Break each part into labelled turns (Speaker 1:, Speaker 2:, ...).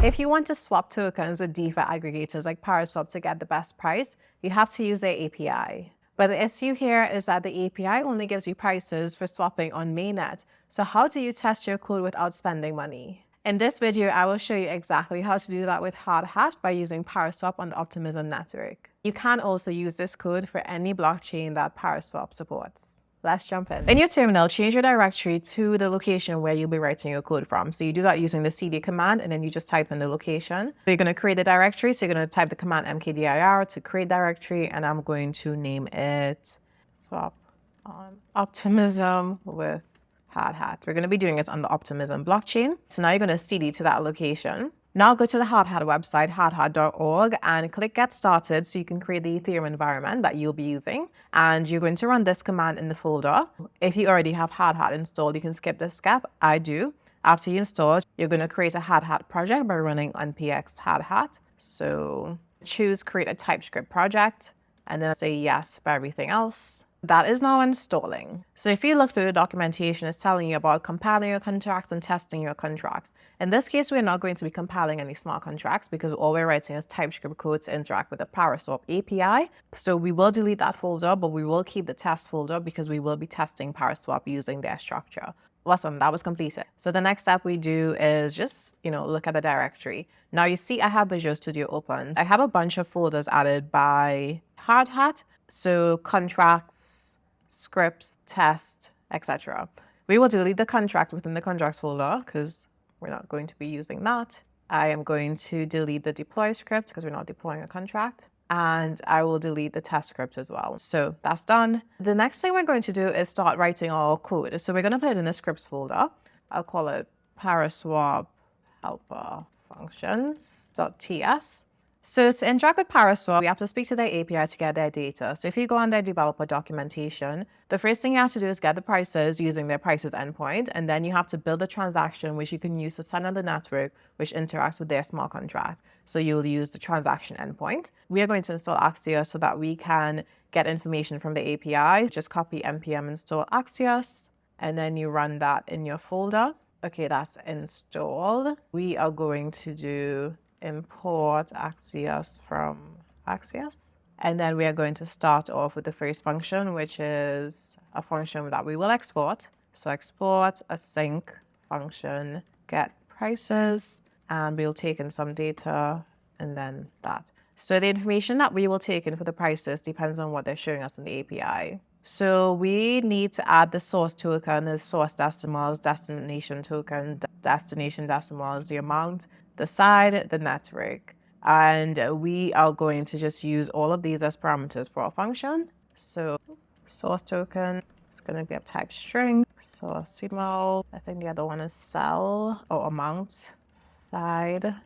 Speaker 1: If you want to swap tokens with DeFi aggregators like Paraswap to get the best price, you have to use their API. But the issue here is that the API only gives you prices for swapping on Mainnet. So how do you test your code without spending money? In this video, I will show you exactly how to do that with Hardhat by using Paraswap on the Optimism Network. You can also use this code for any blockchain that Paraswap supports. Let's jump in. In your terminal, change your directory to the location where you'll be writing your code from. So you do that using the cd command, and then you just type in the location. So you're going to create the directory. So you're going to type the command mkdir to create directory, and I'm going to name it swap on Optimism with Hardhat. We're going to be doing this on the Optimism blockchain. So now you're going to cd to that location. Now go to the Hardhat website, hardhat.org, and click Get Started so you can create the Ethereum environment that you'll be using. And you're going to run this command in the folder. If you already have Hardhat installed, you can skip this step. I do. After you install it, you're going to create a Hardhat project by running npx hardhat. So choose Create a TypeScript project, and then say yes for everything else. That is now installing. So if you look through the documentation, it's telling you about compiling your contracts and testing your contracts. In this case, we're not going to be compiling any smart contracts because all we're writing is TypeScript code to interact with the Paraswap API. So we will delete that folder, but we will keep the test folder because we will be testing Paraswap using their structure. Awesome, that was completed. So the next step we do is just, look at the directory. Now you see I have Visual Studio open. I have a bunch of folders added by Hardhat. So contracts, scripts, test, etc. We will delete the contract within the contracts folder because we're not going to be using that. I am going to delete the deploy script because we're not deploying a contract. And I will delete the test script as well. So that's done. The next thing we're going to do is start writing our code. So we're going to put it in the scripts folder. I'll call it Paraswap helper functions.ts. So to interact with Paraswap, we have to speak to their API to get their data. So if you go on their developer documentation, the first thing you have to do is get the prices using their prices endpoint. And then you have to build a transaction, which you can use to send on the network, which interacts with their smart contract. So you'll use the transaction endpoint. We are going to install Axios so that we can get information from the API. Just copy npm install Axios, and then you run that in your folder. Okay, that's installed. We are going to do import Axios from Axios. And then we are going to start off with the first function, which is a function that we will export. So export async function, get prices, and we'll take in some data and then that. So the information that we will take in for the prices depends on what they're showing us in the API. So we need to add the source token, the source decimals, destination token, destination decimals, the amount, the side, the network. And we are going to just use all of these as parameters for our function. So source token is going to be a type string. Source symbol, I think the other one is cell or amount, side,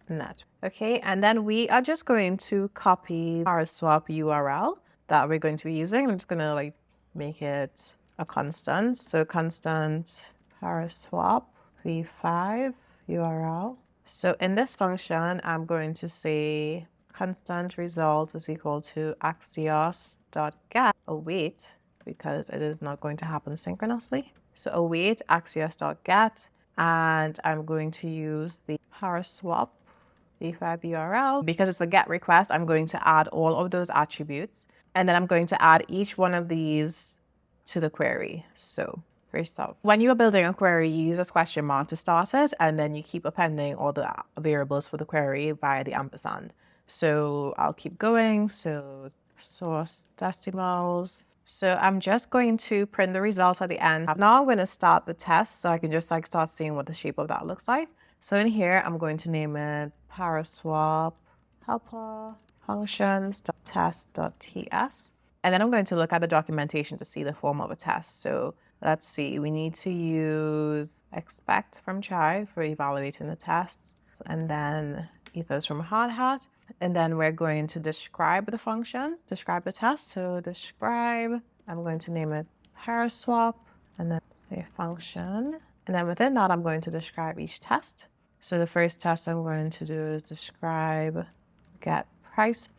Speaker 1: net. Okay, and then we are just going to copy our swap URL that we're going to be using. I'm just going to make it a constant. So constant Paraswap v5 URL. So in this function, I'm going to say constant result is equal to axios.get await, because it is not going to happen synchronously. So await axios.get, and I'm going to use the Paraswap v5 URL. Because it's a GET request, I'm going to add all of those attributes, and then I'm going to add each one of these to the query. So first off, when you are building a query, you use a question mark to start it, and then you keep appending all the variables for the query via the ampersand. So I'll keep going. So source decimals. So I'm just going to print the results at the end. Now I'm going to start the test so I can just start seeing what the shape of that looks like. So in here, I'm going to name it Paraswap helper functions.test.ts. And then I'm going to look at the documentation to see the form of a test. So let's see, we need to use expect from chai for evaluating the test, and then ethos from Hardhat. And then we're going to describe the function, describe the test. So describe, I'm going to name it Paraswap, and then say function. And then within that, I'm going to describe each test. So the first test I'm going to do is describe get price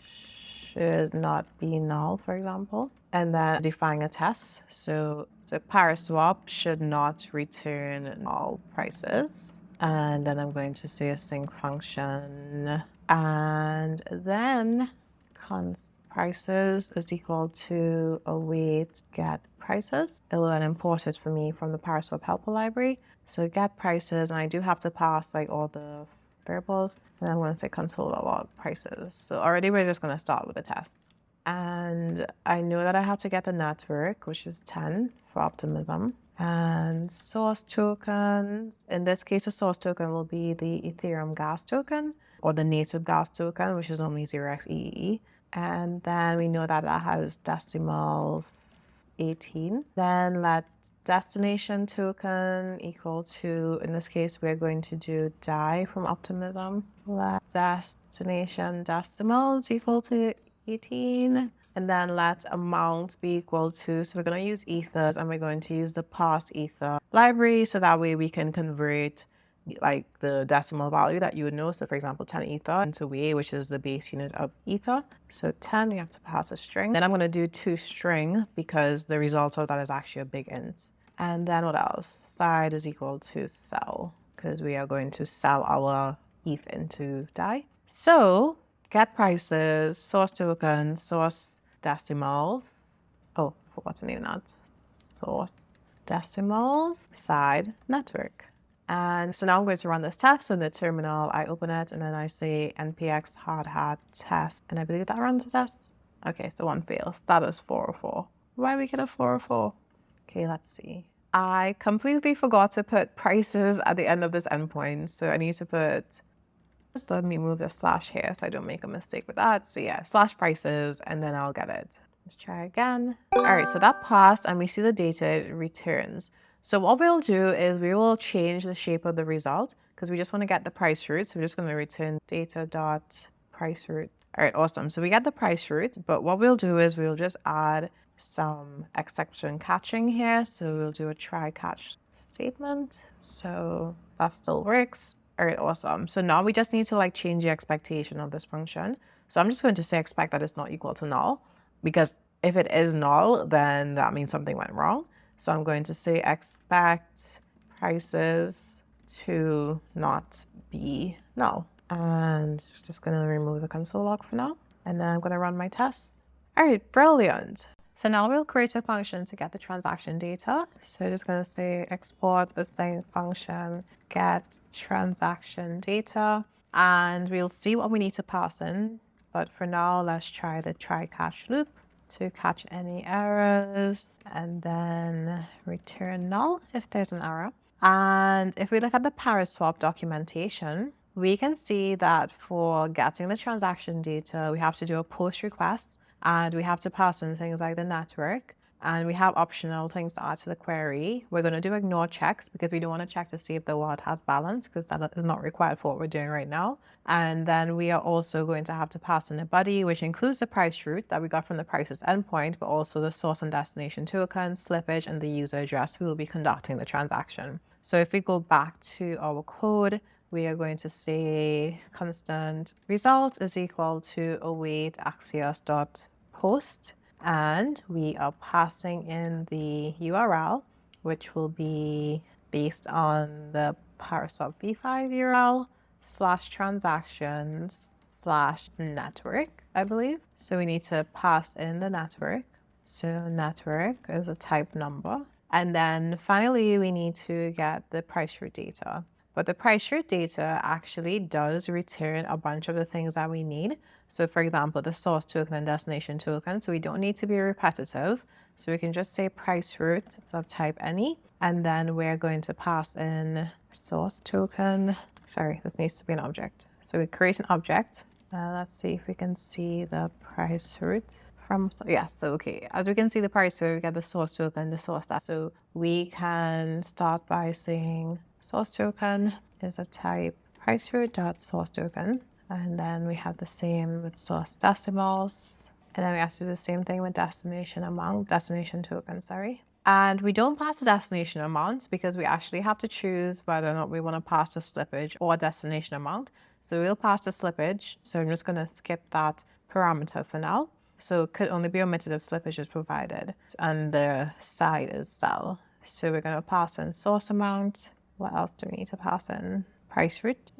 Speaker 1: should not be null, for example, and then define a test. So Paraswap should not return null prices. And then I'm going to say a sync function. And then const prices is equal to await get prices. It will then import it for me from the Paraswap helper library. So get prices, and I do have to pass like all the variables. And I'm going to say console.log prices. So already we're just going to start with a test. And I know that I have to get the network, which is 10 for Optimism. And source tokens, in this case, a source token will be the Ethereum gas token or the native gas token, which is normally 0xEE. And then we know that that has decimals 18. Then let destination token equal to, in this case, we're going to do die from Optimism. Let destination decimals equal to 18. And then let amount be equal to, so we're going to use ethers, and we're going to use the parse ether library, so that way we can convert like the decimal value that you would know. So for example, 10 ether into WA, which is the base unit of ether. So 10, we have to pass a string. Then I'm going to do toString because the result of that is actually a big int. And then what else? Side is equal to sell, because we are going to sell our ETH into DAI. So get prices, source tokens, source decimals. Oh, I forgot to name that. Source decimals, side network. And so now I'm going to run this test in the terminal. I open it and then I say npx hardhat test, and I believe that runs the test. Okay, so one fails. Status 404. Why we get a 404? Okay, let's see. I completely forgot to put prices at the end of this endpoint, so I need to put, just let me move the slash here so I don't make a mistake with that. So yeah, slash prices, and then I'll get it. Let's try again. All right, so that passed, and we see the data it returns. So what we'll do is we will change the shape of the result, because we just want to get the price route. So we're just going to return data.price route. All right, awesome. So we get the price route, but what we'll do is we'll just add some exception catching here. So we'll do a try catch statement. So that still works. All right, awesome. So now we just need to like change the expectation of this function. So I'm just going to say expect that it's not equal to null, because if it is null, then that means something went wrong. So I'm going to say expect prices to not be null. And just going to remove the console log for now. And then I'm going to run my tests. All right, brilliant. So now we'll create a function to get the transaction data. So just going to say export a sync function, get transaction data, and we'll see what we need to pass in. But for now, let's try the try catch loop to catch any errors, and then return null if there's an error. And if we look at the Paraswap documentation, we can see that for getting the transaction data, we have to do a post request, and we have to pass in things like the network, and we have optional things to add to the query. We're going to do ignore checks because we don't want to check to see if the wallet has balance, because that is not required for what we're doing right now. And then we are also going to have to pass in a body, which includes the price route that we got from the prices endpoint, but also the source and destination token, slippage, and the user address who will be conducting the transaction. So if we go back to our code, we are going to say constant result is equal to await axios.post, and we are passing in the URL, which will be based on the Paraswap v5 URL /transactions/network, I believe. So we need to pass in the network. So network is a type number. And then finally, we need to get the price route data. But the price route data actually does return a bunch of the things that we need. So for example, the source token and destination token. So we don't need to be repetitive. So we can just say price route of type any, and then we're going to pass in source token. Sorry, this needs to be an object. So we create an object. Let's see if we can see the price route from, yes, so okay. As we can see the price route, we get the source token, the source data. So we can start by saying source token is a type price route dot source token. And then we have the same with source decimals. And then we have to do the same thing with destination token, sorry. And we don't pass the destination amount because we actually have to choose whether or not we want to pass the slippage or destination amount. So we'll pass the slippage. So I'm just going to skip that parameter for now. So it could only be omitted if slippage is provided. And the side is sell. So we're going to pass in source amount. What else do we need to pass in? price route.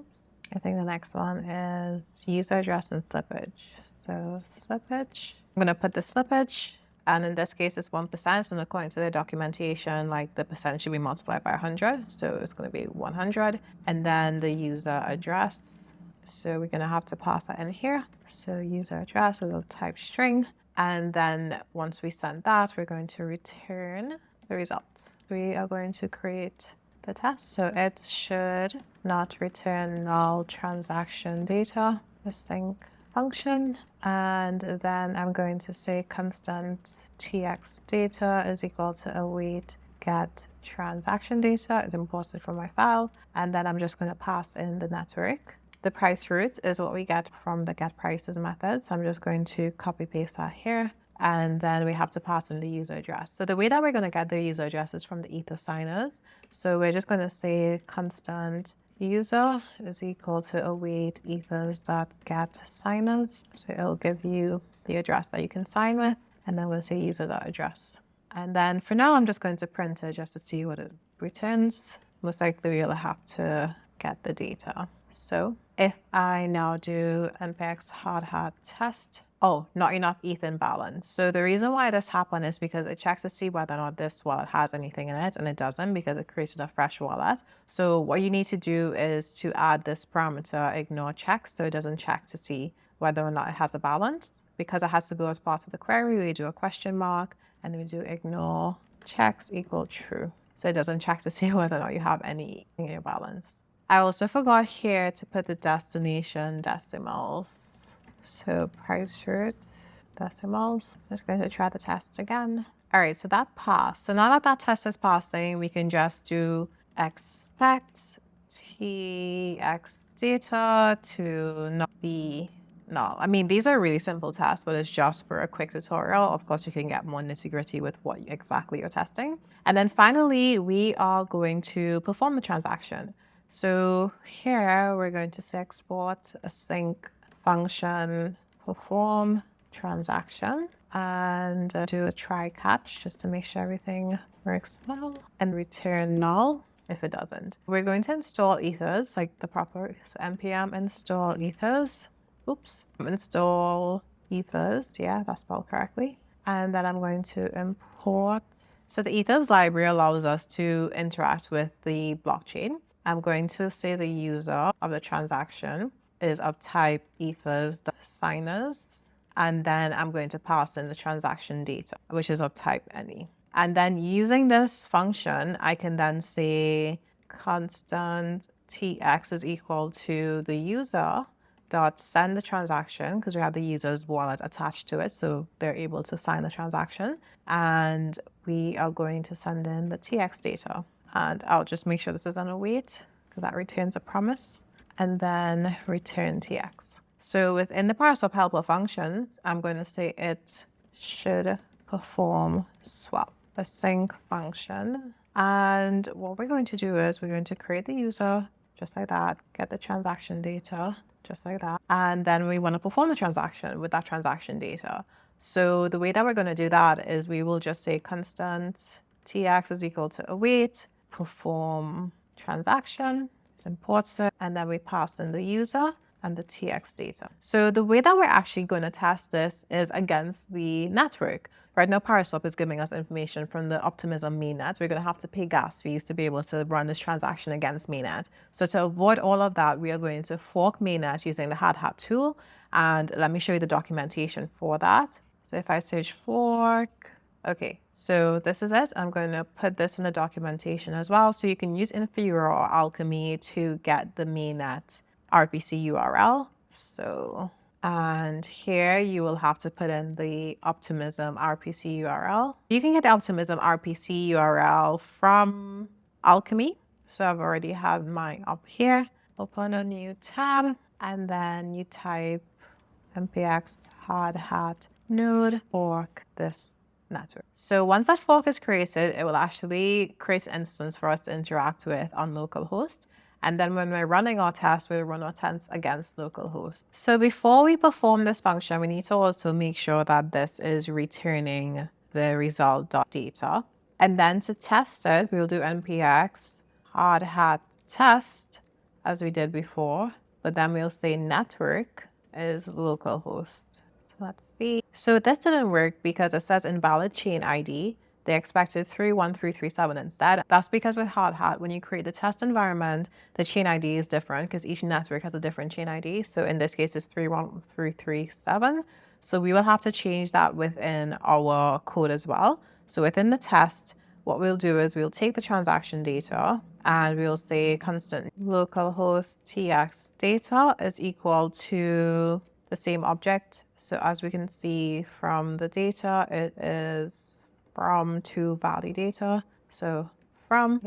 Speaker 1: I think the next one is user address and slippage. So slippage, I'm going to put the slippage, and in this case it's 1%. So according to the documentation, like the percent should be multiplied by 100. So it's going to be 100. And then the user address. So we're going to have to pass that in here. So user address is a type string. And then once we send that, we're going to return the result. We are going to create the test. So it should not return null transaction data, async function. And then I'm going to say constant tx data is equal to await get transaction data is imported from my file. And then I'm just going to pass in the network. The price route is what we get from the get prices method. So I'm just going to copy paste that here. And then we have to pass in the user address. So the way that we're going to get the user address is from the ether signers. So we're just going to say constant user is equal to await ethers.get signers. So it'll give you the address that you can sign with. And then we'll say user.address. And then for now, I'm just going to print it just to see what it returns. Most likely we'll have to get the data. So if I now do npx hardhat test, oh, not enough ETH in balance. So the reason why this happened is because it checks to see whether or not this wallet has anything in it, and it doesn't because it created a fresh wallet. So what you need to do is to add this parameter ignore checks, so it doesn't check to see whether or not it has a balance. Because it has to go as part of the query, we do a question mark, and then we do ignore checks equal true. So it doesn't check to see whether or not you have any in your balance. I also forgot here to put the destination decimals. So price route decimals. Just going to try the test again. All right, so that passed. So now that that test is passing, we can just do expect tx data to not be null. I mean, these are really simple tests, but it's just for a quick tutorial. Of course, you can get more nitty-gritty with what exactly you're testing. And then finally, we are going to perform the transaction. So here we're going to say export async function perform transaction and do a try catch just to make sure everything works well and return null if it doesn't. We're going to install ethers like the proper, so npm install ethers. Oops, install ethers. Yeah, that's spelled correctly. And then I'm going to import. So the ethers library allows us to interact with the blockchain. I'm going to say the user of the transaction is of type ethers signers. And then I'm going to pass in the transaction data, which is of type any. And then using this function, I can then say constant tx is equal to the user dot send the transaction, because we have the user's wallet attached to it, so they're able to sign the transaction. And we are going to send in the tx data. And I'll just make sure this is an await because that returns a promise, and then return tx. So within the Paraswap helper functions, I'm going to say it should perform swap async function. And what we're going to do is we're going to create the user just like that, get the transaction data just like that. And then we want to perform the transaction with that transaction data. So the way that we're going to do that is we will just say constant tx is equal to await perform transaction, it imports it, and then we pass in the user and the tx data. So the way that we're actually going to test this is against the network. Right now, Paraswap is giving us information from the Optimism mainnet. We're going to have to pay gas fees to be able to run this transaction against mainnet. So to avoid all of that, we are going to fork mainnet using the Hardhat tool. And let me show you the documentation for that. So if I search fork, okay, so this is it. I'm going to put this in the documentation as well. So you can use Infura or Alchemy to get the mainnet RPC URL. So, and here you will have to put in the Optimism RPC URL. You can get the Optimism RPC URL from Alchemy. So I've already had mine up here. Open a new tab, and then you type npx hardhat node fork this network. So once that fork is created, it will actually create an instance for us to interact with on localhost. And then when we're running our test, we'll run our tests against localhost. So before we perform this function, we need to also make sure that this is returning the result.data. And then to test it, we'll do npx hardhat test as we did before, but then we'll say network is localhost. So let's see. So this didn't work because it says invalid chain ID. They expected 31337 instead. That's because with Hardhat, when you create the test environment, the chain ID is different because each network has a different chain ID. So in this case, it's 31337. So we will have to change that within our code as well. So within the test, what we'll do is we'll take the transaction data and we'll say constant localhost tx data is equal to the same object. So as we can see from the data, it is from to validata. So from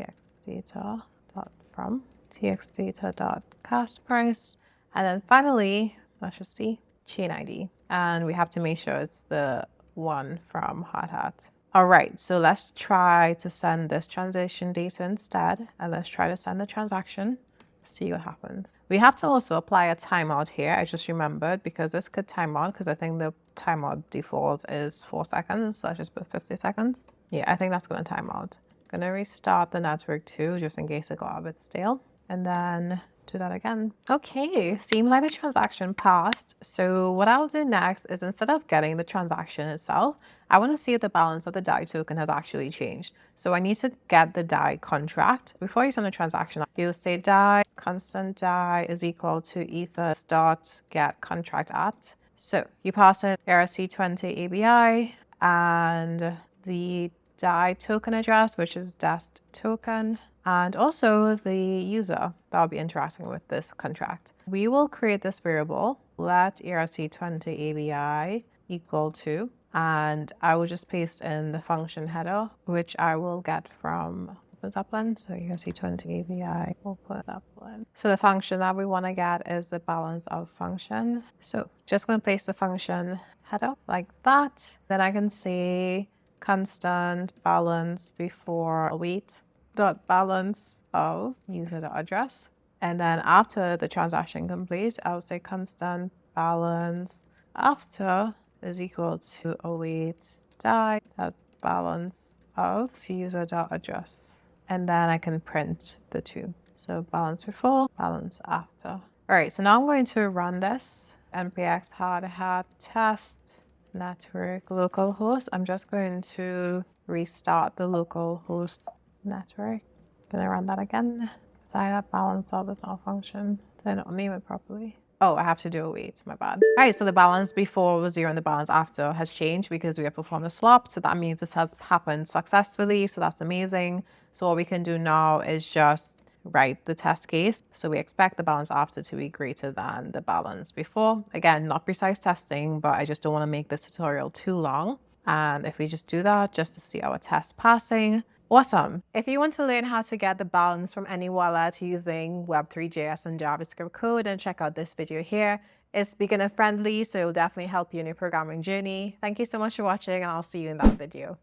Speaker 1: txdata.gas price. And then finally, let's just see chain ID. And we have to make sure it's the one from Hardhat. All right, so let's try to send this transaction data instead. And let's try to send the transaction. See what happens. We have to also apply a timeout here. I just remembered because this could time out because I think the timeout default is 4 seconds. So let's just put 50 seconds. Yeah, I think that's going to time out. Going to restart the network too, just in case it got a bit stale. And then do that again. Okay, seems like the transaction passed. So what I'll do next is instead of getting the transaction itself, I want to see if the balance of the DAI token has actually changed. So I need to get the DAI contract. Before you send a transaction, you'll say DAI, constant DAI is equal to ether dot get contract at. So you pass in ERC20 ABI and the DAI token address, which is dest token, and also the user that will be interacting with this contract. We will create this variable, let ERC20 ABI equal to, and I will just paste in the function header, which I will get from Upland. So ERC20 ABI, we'll put Upland. So the function that we want to get is the balance of function. So just going to paste the function header like that. Then I can say constant balance before await dot balance of user dot address. And then after the transaction complete, I'll say constant balance after is equal to await DAI dot balance of user dot address. And then I can print the two. So balance before, balance after. All right, so now I'm going to run this npx hardhat test network localhost. I'm just going to restart the localhost network. Gonna run that again. That balance of is not function. Did I not name it properly? Oh, I have to do a wait, my bad. All right, so the balance before was 0 and the balance after has changed because we have performed a swap. So that means this has happened successfully. So that's amazing. So what we can do now is just write the test case. So we expect the balance after to be greater than the balance before. Again, not precise testing, but I just don't want to make this tutorial too long. And if we just do that, just to see our test passing. Awesome. If you want to learn how to get the balance from any wallet using Web3.js and JavaScript code, then check out this video here. It's beginner friendly, so it will definitely help you in your programming journey. Thank you so much for watching, and I'll see you in that video.